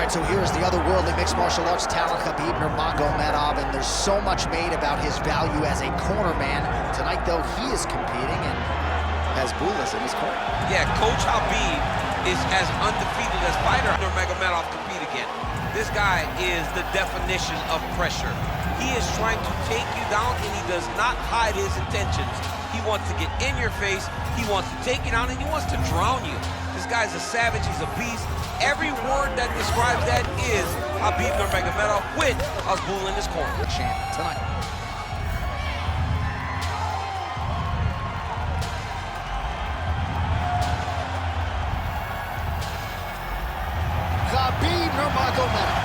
right, so here's the otherworldly mixed martial arts talent, Khabib Nurmagomedov, and there's so much made about his value as a corner man. Tonight, though, he is competing and has Bulas in his corner. Yeah, Coach Habib is as undefeated as fighter Nurmagomedov compete again. This guy is the definition of pressure. He is trying to take you down, and he does not hide his intentions. He wants to get in your face, he wants to take you down, and he wants to drown you. This guy's a savage, he's a beast. Every word that describes that is Khabib Nurmagomedov with Abdul in his corner. Champ tonight. Khabib Nurmagomedov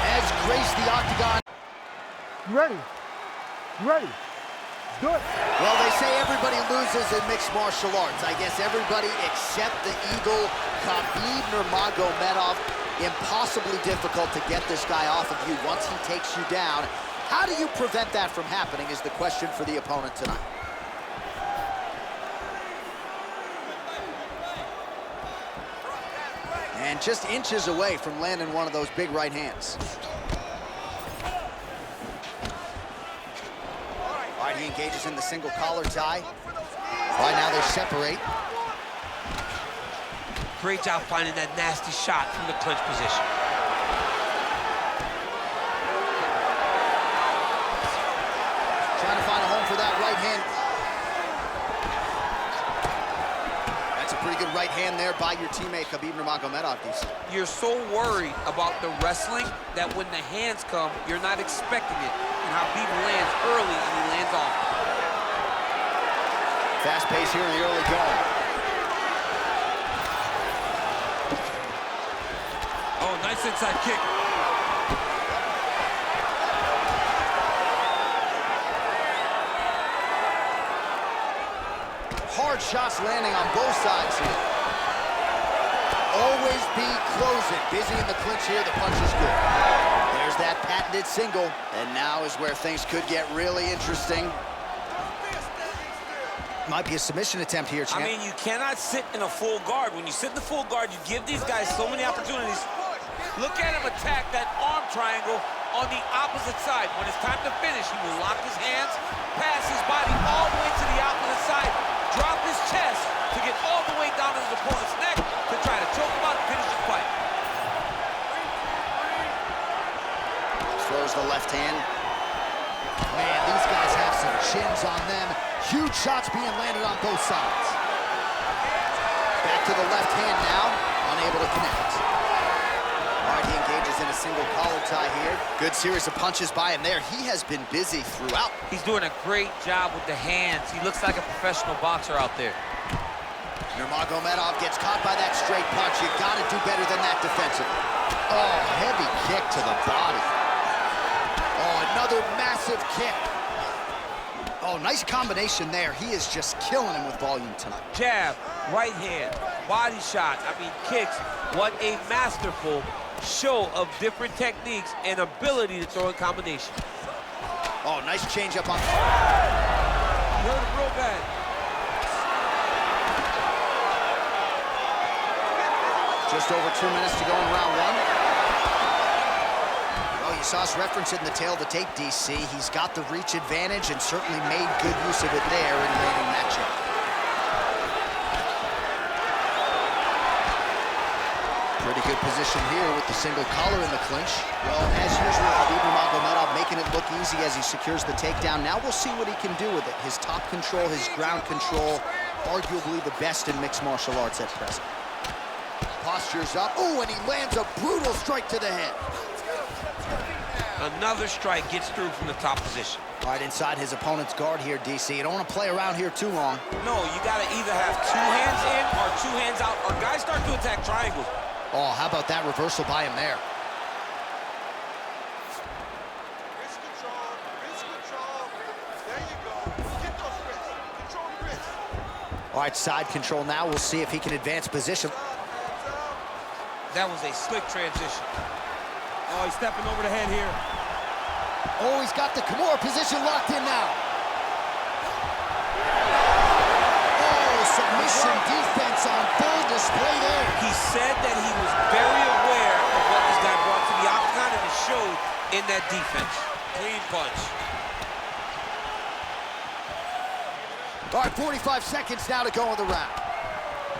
has graced the octagon. Ready? Ready? Do it. Well, they say everybody loses in mixed martial arts. I guess everybody except the Eagle, Khabib Nurmagomedov. Impossibly difficult to get this guy off of you once he takes you down. How do you prevent that from happening is the question for the opponent tonight. And just inches away from landing one of those big right hands. All right, he engages in the single collar tie. All right, now they separate. Great job finding that nasty shot from the clinch position. Trying to find a home for that right hand. That's a pretty good right hand there by your teammate, Khabib Nurmagomedov. You're so worried about the wrestling that when the hands come, you're not expecting it. And Khabib lands early and he lands off. Fast pace here in the early going. Oh, nice inside kick. Hard shots landing on both sides here. Always be closing. Busy in the clinch here, the punch is good. There's that patented single, and now is where things could get really interesting. Might be a submission attempt here, champ. I mean, you cannot sit in a full guard. When you sit in the full guard, you give these guys so many opportunities. Look at him attack that arm triangle on the opposite side. When it's time to finish, he will lock his hands, pass his body all the way to the opposite side, drop his chest to get all the way down to his opponent's neck to try to choke him out and finish the fight. Throws the left hand. Man, these guys have some chins on them. Huge shots being landed on both sides. Back to the left hand now, unable to connect. All right, he engages in a single collar tie here. Good series of punches by him there. He has been busy throughout. He's doing a great job with the hands. He looks like a professional boxer out there. Nurmagomedov gets caught by that straight punch. You gotta do better than that defensively. Oh, heavy kick to the body. Oh, another massive kick. Oh, nice combination there. He is just killing him with volume tonight. Jab, right hand, body shot, kicks. What a masterful show of different techniques and ability to throw in combination. Oh, nice change up on. Hurt him real bad. Just over 2 minutes to go in round one. Oh, you saw us referencing the tail of the tape, DC. He's got the reach advantage and certainly made good use of it there in landing that jab. Pretty good position here with the single collar in the clinch. Well, as usual, Khabib Nurmagomedov making it look easy as he secures the takedown. Now we'll see what he can do with it. His top control, his ground control, arguably the best in mixed martial arts at present. Postures up. Oh, and he lands a brutal strike to the head. Another strike gets through from the top position. All right, inside his opponent's guard here, DC. You don't want to play around here too long. No, you got to either have two hands in or two hands out, or guys start to attack triangles. Oh, how about that reversal by him there? Wrist control, wrist control. There you go. Get those wrists. Control the wrists. All right, side control now. We'll see if he can advance position. That was a slick transition. Oh, he's stepping over the head here. Oh, he's got the Kimura position locked in now. Oh, submission defense on full display there. He said that he was very aware of what this guy defense. Clean punch. All right, 45 seconds now to go in the round.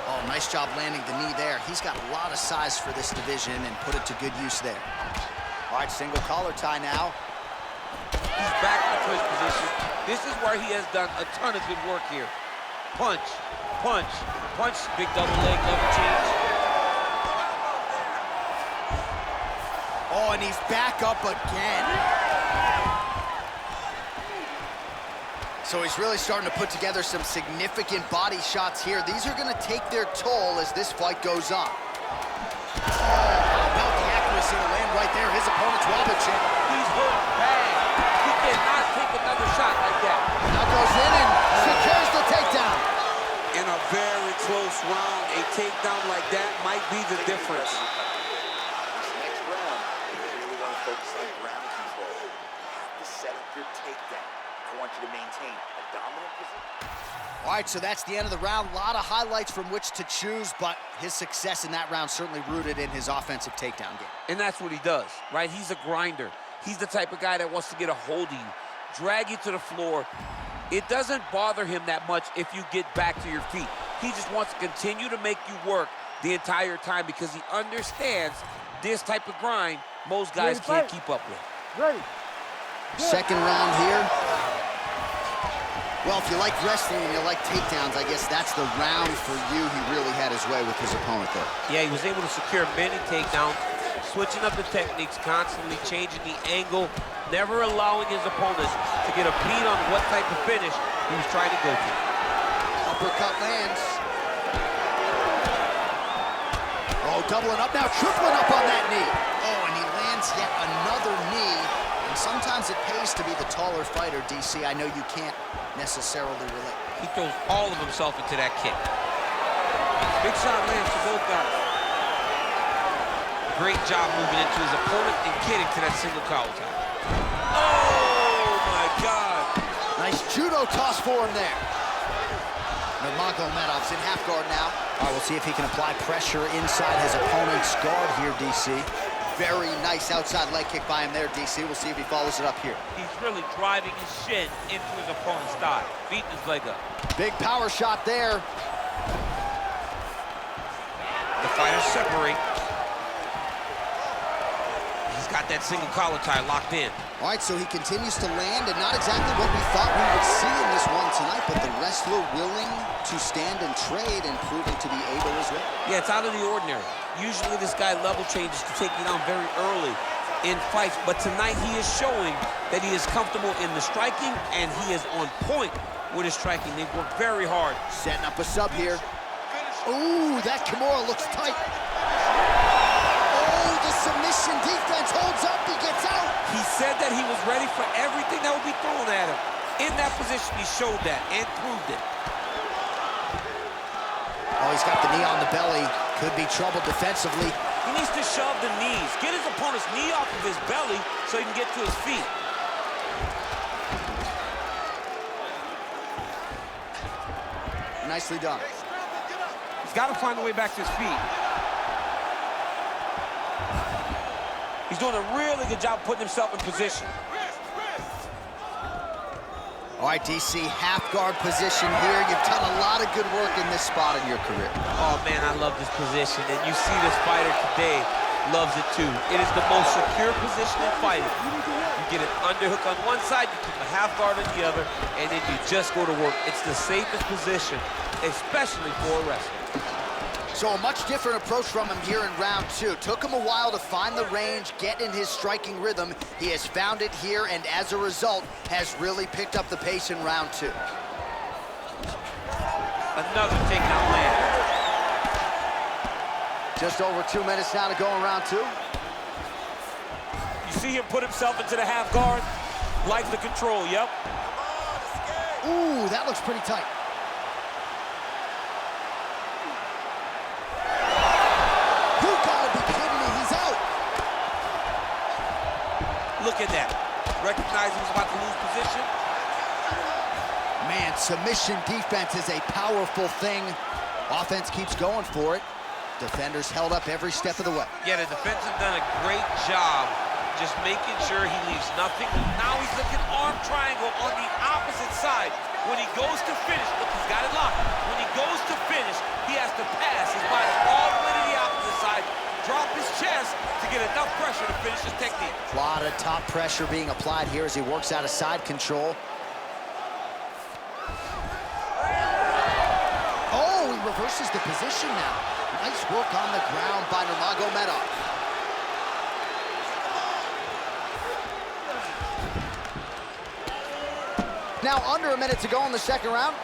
Oh, nice job landing the knee there. He's got a lot of size for this division and put it to good use there. All right, single collar tie now. He's back into his position. This is where he has done a ton of good work here. Punch, punch, punch, big double leg, double change. Oh, and he's back up again. So he's really starting to put together some significant body shots here. These are gonna take their toll as this fight goes on. Oh, how about the accuracy to land right there? His opponent's wobbling chin. He's hurt bad. He cannot take another shot like that. Now goes in and secures the takedown. In a very close round, a takedown like that might be the difference. This next round, you really want to focus on ground control. You have to set up your takedown. I want you to maintain a dominant position. All right, so that's the end of the round. A lot of highlights from which to choose, but his success in that round certainly rooted in his offensive takedown game. And that's what he does, right? He's a grinder. He's the type of guy that wants to get a hold of you, drag you to the floor. It doesn't bother him that much if you get back to your feet. He just wants to continue to make you work the entire time because he understands this type of grind most guys can't keep up with. Ready. Second round here. Well, if you like wrestling and you like takedowns, I guess that's the round for you. He really had his way with his opponent there. Yeah, he was able to secure many takedowns, switching up the techniques, constantly changing the angle, never allowing his opponents to get a beat on what type of finish he was trying to go to. Uppercut lands. Oh, doubling up now, tripling up on that knee. Oh, and he lands yet another knee. And sometimes it pays to be the taller fighter, DC. I know you can't necessarily relate. He throws all of himself into that kick. Big shot lands for both guys. Great job moving into his opponent and getting to that single collar tie. Oh, my God. Nice judo toss for him there. Nurmagomedov's in half guard now. All right, we'll see if he can apply pressure inside his opponent's guard here, DC. Very nice outside leg kick by him there, DC. We'll see if he follows it up here. He's really driving his shin into his opponent's thigh, beating his leg up. Big power shot there. The fighters separate. He's got that single collar tie locked in. All right, so he continues to land, and not exactly what we thought we would see in this one tonight, but the wrestler willing to stand and trade and proving to be able as well. Yeah, it's out of the ordinary. Usually this guy level changes to take you down very early in fights, but tonight he is showing that he is comfortable in the striking, and he is on point with his striking. They've worked very hard. Setting up a sub here. Ooh, that Kimura looks tight. Oh, the submission defense holds up, he gets out. He said that he was ready for everything that would be thrown at him. In that position, he showed that and proved it. Oh, he's got the knee on the belly. Could be trouble defensively. He needs to shove the knees, get his opponent's knee off of his belly so he can get to his feet. Nicely done. He's got to find a way back to his feet. He's doing a really good job putting himself in position. All right, DC, half guard position here. You've done a lot of good work in this spot in your career. Oh, man, I love this position. And you see this fighter today loves it, too. It is the most secure position in fighting. You get an underhook on one side, you keep a half guard on the other, and then you just go to work. It's the safest position, especially for a wrestler. So a much different approach from him here in round two. Took him a while to find the range, get in his striking rhythm. He has found it here, and as a result, has really picked up the pace in round two. Another takedown land. Just over 2 minutes now to go in round two. You see him put himself into the half guard, like the control, yep. Ooh, that looks pretty tight. Look at that. Recognize he was about to lose position. Man, submission defense is a powerful thing. Offense keeps going for it. Defenders held up every step of the way. Yeah, the defense have done a great job just making sure he leaves nothing. Now he's looking arm triangle on the opposite side. When he goes to finish, look, he's got it locked. When he goes to finish, he has to pass his body all the way to the opposite side, drop his chest to get enough pressure to finish his technique. A lot of top pressure being applied here as he works out of side control. Oh, he reverses the position now. Nice work on the ground by Nurmagomedov. Now under a minute to go in the second round.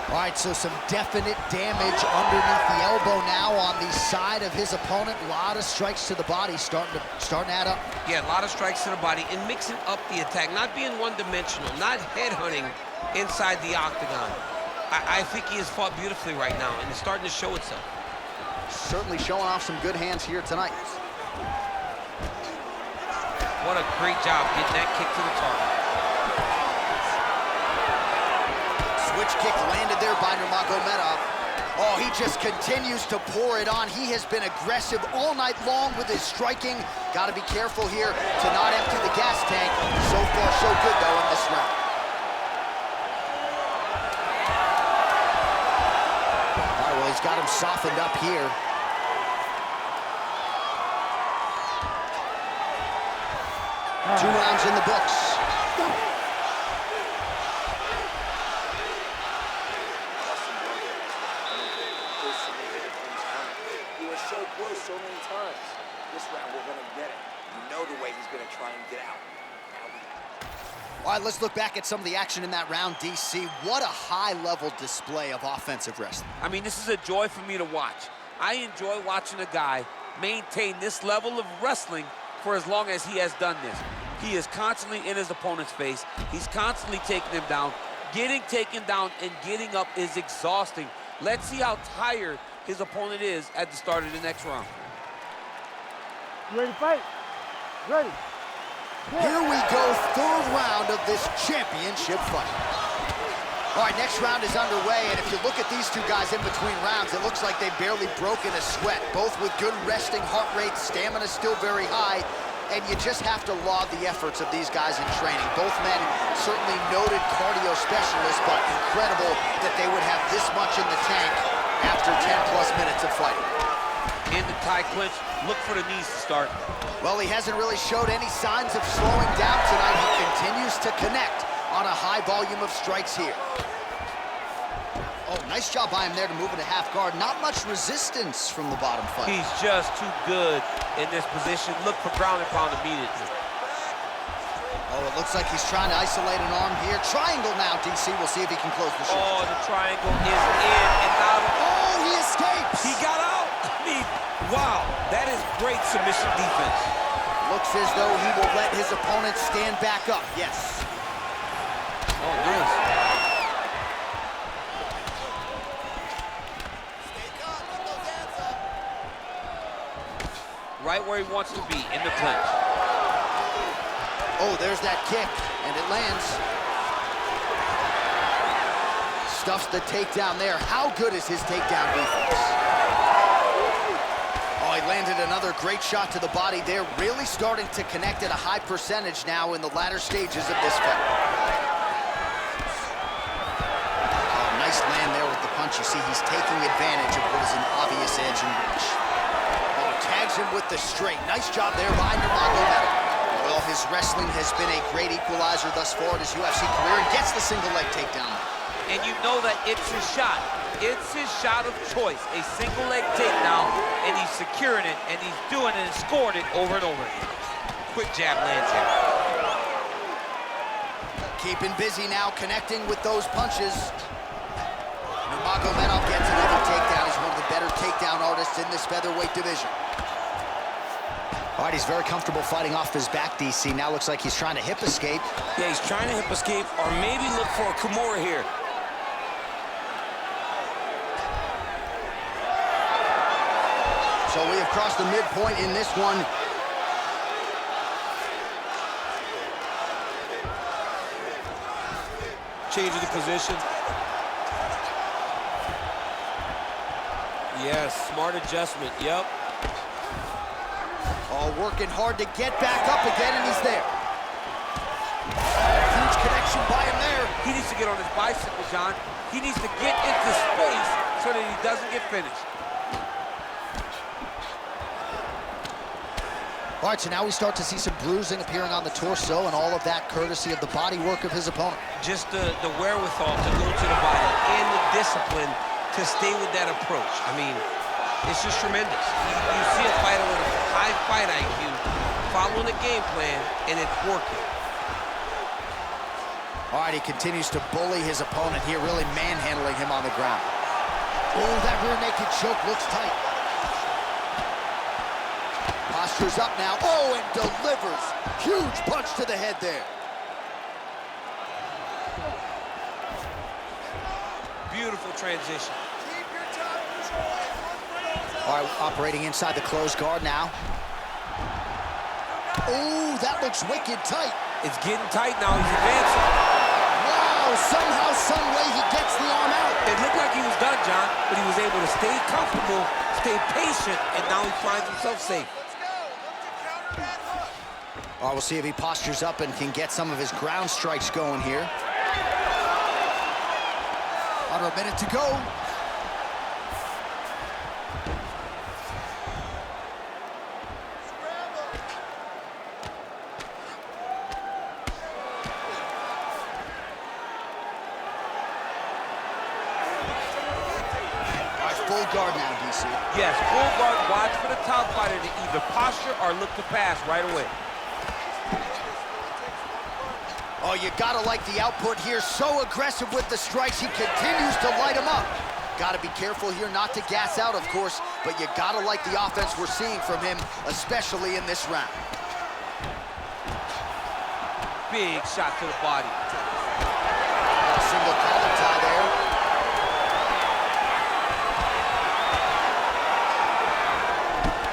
All right, so some definite damage underneath the elbow now on the side of his opponent. A lot of strikes to the body starting to add up. Yeah, a lot of strikes to the body and mixing up the attack, not being one-dimensional, not headhunting inside the octagon. I think he has fought beautifully right now, and it's starting to show itself. Certainly showing off some good hands here tonight. What a great job getting that kick to the target. Switch kick landed there by Nurmagomedov. Oh, he just continues to pour it on. He has been aggressive all night long with his striking. Got to be careful here to not empty the gas tank. So far, so good, though, in this round. All right, well, he's got him softened up here. Two rounds in the books. We were so close so many times. This round, we're going to get it. You know the way he's going to try and get out. All right, let's look back at some of the action in that round, DC. What a high-level display of offensive wrestling. I mean, this is a joy for me to watch. I enjoy watching a guy maintain this level of wrestling for as long as he has done this. He is constantly in his opponent's face. He's constantly taking him down. Getting taken down and getting up is exhausting. Let's see how tired his opponent is at the start of the next round. You ready to fight? Ready. Here we go, third round of this championship fight. All right, next round is underway, and if you look at these two guys in between rounds, it looks like they've barely broken a sweat, both with good resting heart rates, stamina still very high, and you just have to laud the efforts of these guys in training. Both men certainly noted cardio specialists, but incredible that they would have this much in the tank after 10-plus minutes of fighting. In the tie clinch, look for the knees to start. Well, he hasn't really showed any signs of slowing down tonight. He continues to connect on a high volume of strikes here. Oh, nice job by him there to move into half guard. Not much resistance from the bottom fight. He's just too good in this position. Look for ground and pound immediately. Oh, it looks like he's trying to isolate an arm here. Triangle now, DC. We'll see if he can close the shoulder. Oh, the triangle is in and out. Oh, he escapes. He got out. I mean, wow, that is great submission defense. Looks as though he will let his opponent stand back up. Yes. Oh, nice. Right where he wants to be, in the clinch. Oh, there's that kick, and it lands. Stuffs the takedown there. How good is his takedown defense? Oh, he landed another great shot to the body there. Really starting to connect at a high percentage now in the latter stages of this fight. Oh, nice land there with the punch. You see, he's taking advantage of what is an obvious edge and reach. Oh, tags him with the straight. Nice job there by Nurmagomedov. Well, his wrestling has been a great equalizer thus far in his UFC career and gets the single leg takedown. And you know that it's his shot. It's his shot of choice, a single leg takedown, and he's securing it, and he's doing it and scoring it over and over again. Quick jab lands here. Keeping busy now, connecting with those punches. Nurmagomedov gets another takedown. He's one of the better takedown artists in this featherweight division. All right, he's very comfortable fighting off his back, DC. Now looks like he's trying to hip escape. Yeah, he's trying to hip escape or maybe look for a Kimura here. So we have crossed the midpoint in this one. Changing the position. Yes, smart adjustment, yep. Oh, working hard to get back up again, and he's there. Huge connection by him there. He needs to get on his bicycle, John. He needs to get into space so that he doesn't get finished. All right, so now we start to see some bruising appearing on the torso, and all of that courtesy of the body work of his opponent. Just the wherewithal to go to the body and the discipline to stay with that approach. I mean, it's just tremendous. You see a fighter with a high fight IQ following a game plan, and it's working. All right, he continues to bully his opponent here, really manhandling him on the ground. Oh, that rear naked choke looks tight. Posture's up now. Oh, and delivers. Huge punch to the head there. Beautiful transition. Keep your top control and look for those All right, operating inside the closed guard now. Oh, that looks wicked tight. It's getting tight now. He's advancing. Wow, somehow, some way he gets the arm out. It looked like he was done, John, but he was able to stay comfortable, stay patient, and now he finds himself safe. Let's go. Look to counter that hook. All right, we'll see if he postures up and can get some of his ground strikes going here. Under a minute to go. Full guard now, DC. Yes, full guard, watch for the top fighter to either posture or look to pass right away. Oh, you gotta like the output here. So aggressive with the strikes. He continues to light him up. Gotta be careful here not to gas out, of course, but you gotta like the offense we're seeing from him, especially in this round. Big shot to the body. Single collar tie there.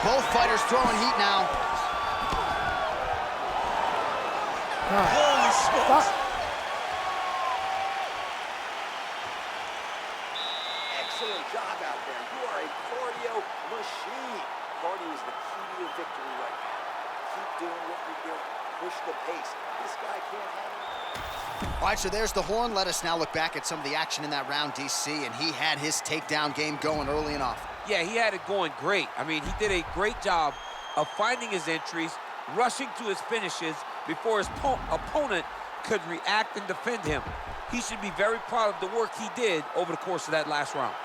Both fighters throwing heat now. Holy smokes. Excellent job out there. You are a cardio machine. Cardio is the key to your victory right now. Keep doing what you're doing. Push the pace. This guy can't handle it. All right, so there's the horn. Let us now look back at some of the action in that round, DC, and he had his takedown game going early and often. Yeah, he had it going great. I mean, he did a great job of finding his entries, rushing to his finishes before his opponent could react and defend him. He should be very proud of the work he did over the course of that last round.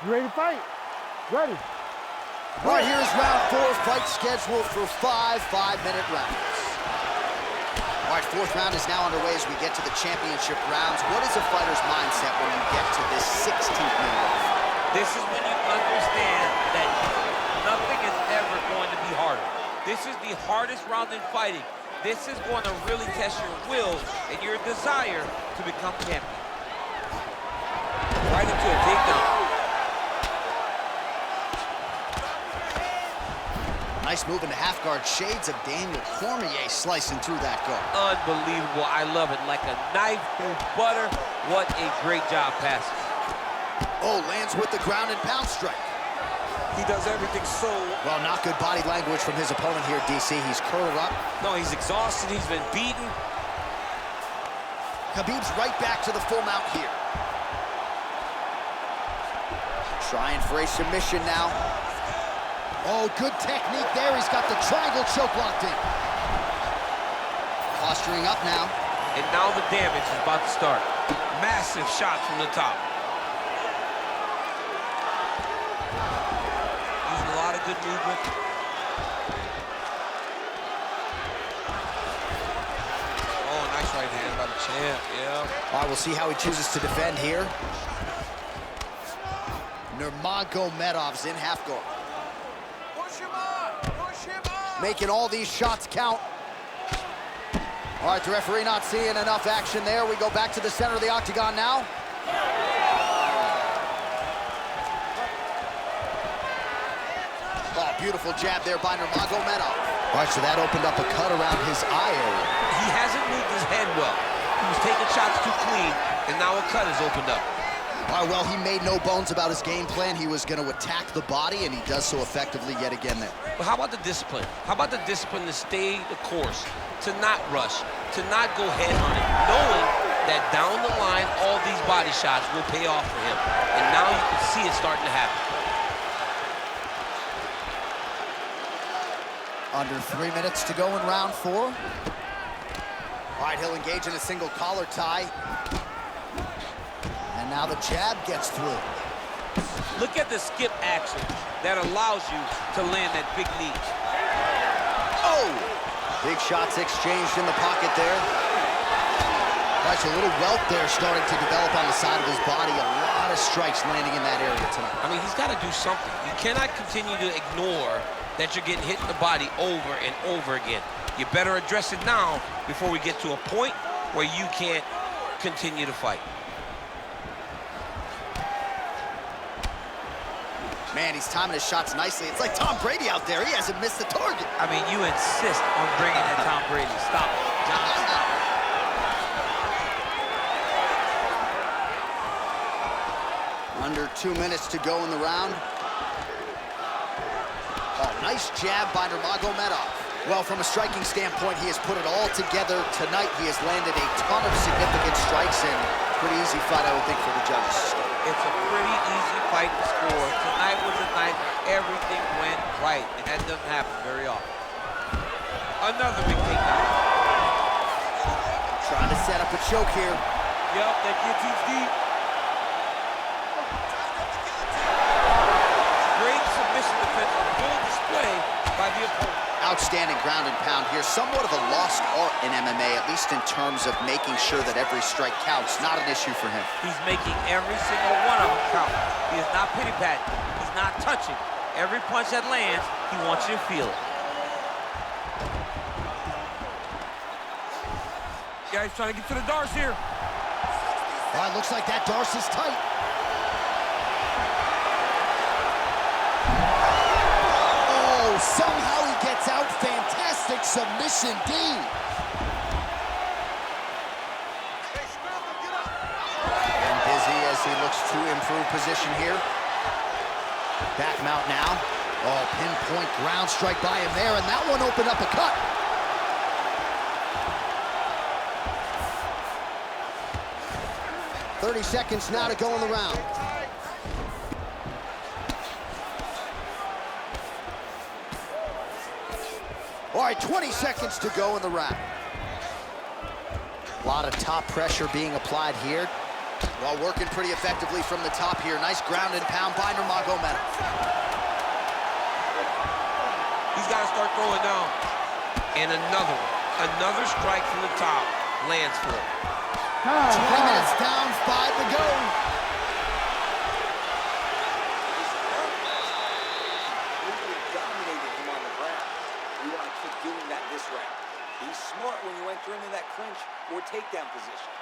You ready to fight? Ready. All right, here's round 4, fight scheduled for 5 5-minute rounds. All right, 4th round is now underway as we get to the championship rounds. What is a fighter's mindset when you get to this 16th minute? This is when you understand that nothing is ever going to be harder. This is the hardest round in fighting. This is going to really test your will and your desire to become champion. Right into a takedown. Nice move into half guard. Shades of Daniel Cormier slicing through that guard. Unbelievable. I love it. Like a knife through butter. What a great job passing. Oh, lands with the ground and pound strike. He does everything so... Well, not good body language from his opponent here, DC. He's curled up. No, he's exhausted. He's been beaten. Khabib's right back to the full mount here. Trying for a submission now. Oh, good technique there. He's got the triangle choke locked in. Posturing up now. And now the damage is about to start. Massive shot from the top. Using a lot of good movement. Oh, nice right hand by the champ, yeah. All right, we'll see how he chooses to defend here. Nurmagomedov's in half guard. Push him on. Push him on. Making all these shots count. All right, the referee not seeing enough action there. We go back to the center of the octagon now. Oh, beautiful jab there by Nurmagomedov. All right, so that opened up a cut around his eye area. He hasn't moved his head well. He was taking shots too clean, and now a cut is opened up. All right, well, he made no bones about his game plan. He was going to attack the body, and he does so effectively yet again there. But how about the discipline? How about the discipline to stay the course, to not rush, to not go head hunting, knowing that down the line, all these body shots will pay off for him. And now you can see it starting to happen. Under 3 minutes to go in round 4. All right, he'll engage in a single collar tie. And now the jab gets through. Look at the skip action that allows you to land that big knee. Oh! Big shots exchanged in the pocket there. That's a little welt there starting to develop on the side of his body. A lot of strikes landing in that area tonight. I mean, he's got to do something. You cannot continue to ignore that you're getting hit in the body over and over again. You better address it now before we get to a point where you can't continue to fight. Man, he's timing his shots nicely. It's like Tom Brady out there. He hasn't missed the target. I mean, you insist on bringing that Tom Brady. Stop it, John, stop it. Under 2 minutes to go in the round. Oh, nice jab by Nurmagomedov. Well, from a striking standpoint, he has put it all together tonight. He has landed a ton of significant strikes, and pretty easy fight, I would think, for the judges. It's a pretty easy fight to score. Tonight was a night where everything went right, and that doesn't happen very often. Another big takedown. Trying to set up a choke here. Yup, that guillotine's deep. Great submission defense, a full display by the opponent. Outstanding ground and pound here. Somewhat of a lost art in MMA, at least in terms of making sure that every strike counts. Not an issue for him. He's making every single one of them count. He is not pity-patting. He's not touching. Every punch that lands, he wants you to feel it. Yeah, he's trying to get to the darts here. All right, looks like that darce is tight. Oh, somehow he gets out. Fantastic submission D. And busy as he looks to improve position here. Back mount now. Oh, pinpoint ground strike by him there, and that one opened up a cut. "30 seconds now to go in the round. All right, 20 seconds to go in the round. A lot of top pressure being applied here. While working pretty effectively from the top here. Nice ground and pound by Nurmagomedov. He's got to start throwing down. And another one. Another strike from the top lands for him. 20 minutes down, 5 to go. Dominated him on the ground. You want to keep doing that this round. Be smart when you enter into that clinch or takedown position.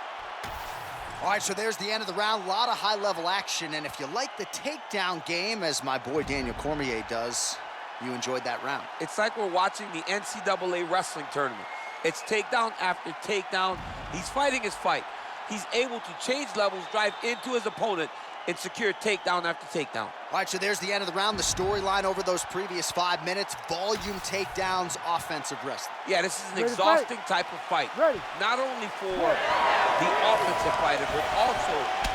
All right, so there's the end of the round. A lot of high-level action, and if you like the takedown game, as my boy Daniel Cormier does, you enjoyed that round. It's like we're watching the NCAA wrestling tournament. It's takedown after takedown. He's fighting his fight. He's able to change levels, drive into his opponent, and secure takedown after takedown. All right, so there's the end of the round. The storyline over those previous 5 minutes, volume takedowns, offensive wrestling. Yeah, this is an exhausting type of fight. Ready. Not only for the offensive fighter, but also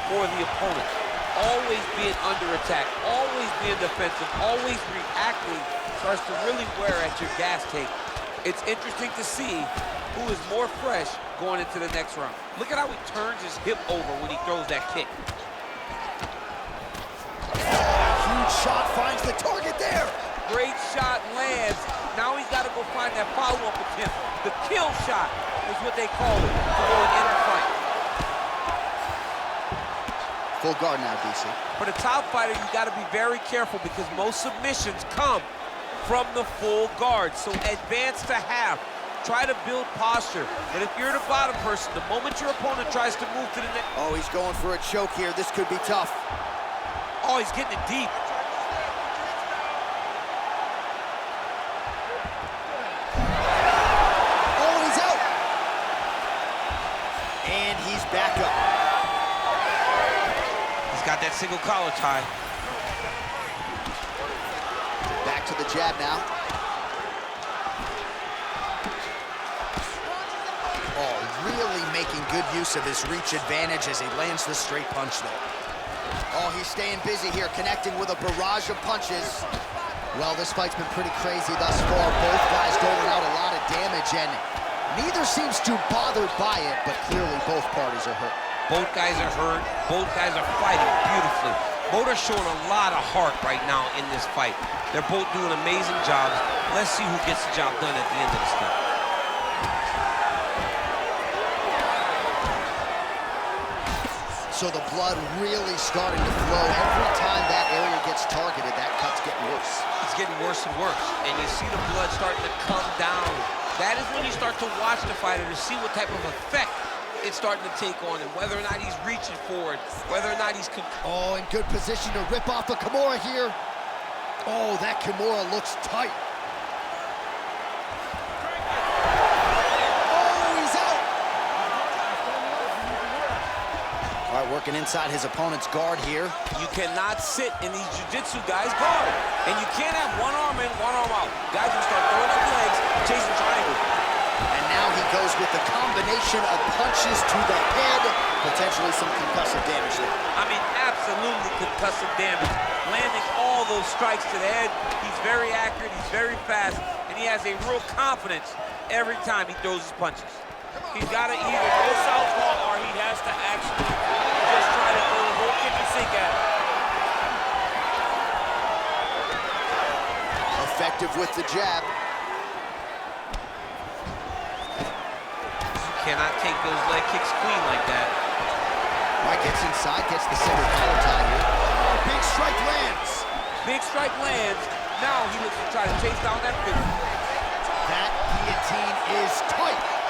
for the opponent. Always being under attack, always being defensive, always reacting starts to really wear at your gas tank. It's interesting to see who is more fresh going into the next round. Look at how he turns his hip over when he throws that kick. Huge shot finds the target there. Great shot lands. Now he's got to go find that follow-up attempt. The kill shot is what they call it to go and end the fight. Full guard now, DC. For the top fighter, you got to be very careful because most submissions come from the full guard. So advance to half. Try to build posture. But if you're the bottom person, the moment your opponent tries to move to the next... Oh, he's going for a choke here. This could be tough. Oh, he's getting it deep. Oh, he's out. And he's back up. He's He's got that single collar tie. Back to the jab now. Oh, really making good use of his reach advantage as he lands the straight punch there. Oh, he's staying busy here, connecting with a barrage of punches. Well, this fight's been pretty crazy thus far. Both guys doling out a lot of damage, and neither seems too bothered by it, but clearly both parties are hurt. Both guys are hurt. Both guys are fighting beautifully. Both are showing a lot of heart right now in this fight. They're both doing amazing jobs. Let's see who gets the job done at the end of this thing. So the blood really starting to flow. Every time that area gets targeted, that cut's getting worse. It's getting worse and worse. And you see the blood starting to come down. That is when you start to watch the fighter to see what type of effect it's starting to take on him, whether or not he's reaching for it, whether or not he's... Oh, in good position to rip off a Kimura here. Oh, that Kimura looks tight. All right, working inside his opponent's guard here. You cannot sit in these jiu-jitsu guys' guard. And you can't have one arm in, one arm out. Guys will start throwing up legs, chasing triangle. And now he goes with the combination of punches to the head, potentially some concussive damage there. I mean, absolutely concussive damage. Landing all those strikes to the head. He's very accurate, he's very fast, and he has a real confidence every time he throws his punches. He's got to either go southpaw or he has to actually just try to throw the whole kick and sink at it. Effective with the jab. You cannot take those leg kicks clean like that. Right, gets inside, gets the single collar tie here. Oh, big strike lands. Big strike lands. Now he looks to try to chase down that finish. That guillotine is tight.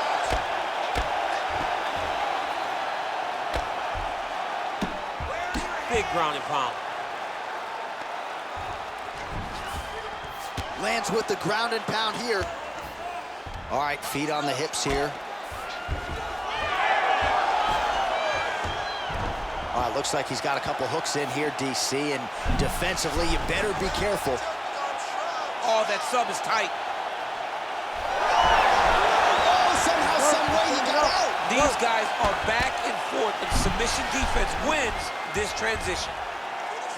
Big ground and pound. Lands with the ground and pound here. All right, feet on the hips here. All right, looks like he's got a couple hooks in here, DC, and defensively, you better be careful. Oh, that sub is tight. Oh, somehow, some way he got out. These guys are back and forth, and submission defense wins this transition.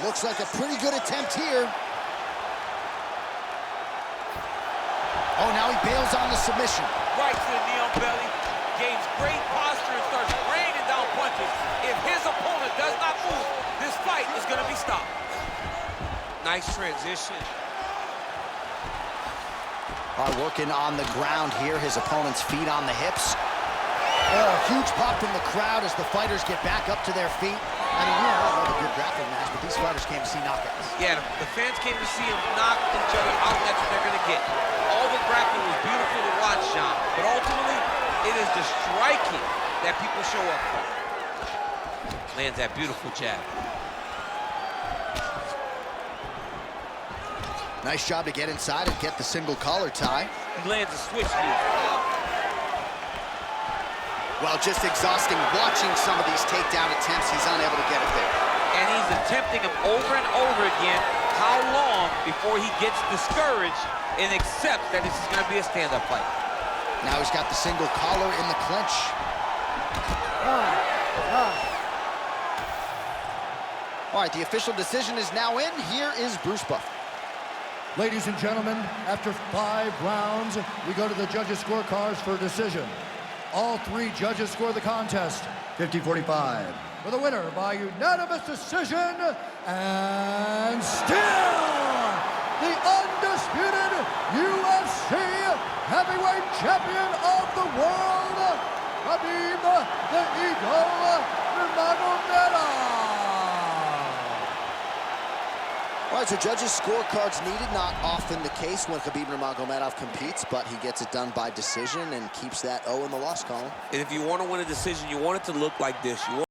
Looks like a pretty good attempt here. Oh, now he bails on the submission. Right to the knee on belly, gains great posture and starts raining down punches. If his opponent does not move, this fight is going to be stopped. Nice transition. All right, working on the ground here, his opponent's feet on the hips. Oh, huge pop from the crowd as the fighters get back up to their feet. I mean, you know, I love a good grappling match, but these fighters came to see knockouts. Yeah, the fans came to see him knock each other out, and that's what they're going to get. All the grappling was beautiful to watch, Sean, but ultimately, it is the striking that people show up for. Lands that beautiful jab. Nice job to get inside and get the single collar tie. He lands a switch move. Well, just exhausting watching some of these takedown attempts. He's unable to get it there. And he's attempting them over and over again. How long before he gets discouraged and accepts that this is going to be a stand-up fight? Now he's got the single collar in the clinch. All right, the official decision is now in. Here is Bruce Buffer. Ladies and gentlemen, after 5 rounds, we go to the judges' scorecards for a decision. All 3 judges score the contest 50-45. For the winner by unanimous decision, and still the undisputed UFC heavyweight champion of the world, Khabib the Eagle Nurmagomedov. All right, so judges' scorecards needed. Not often the case when Khabib Nurmagomedov competes, but he gets it done by decision and keeps that O in the loss column. And if you want to win a decision, you want it to look like this.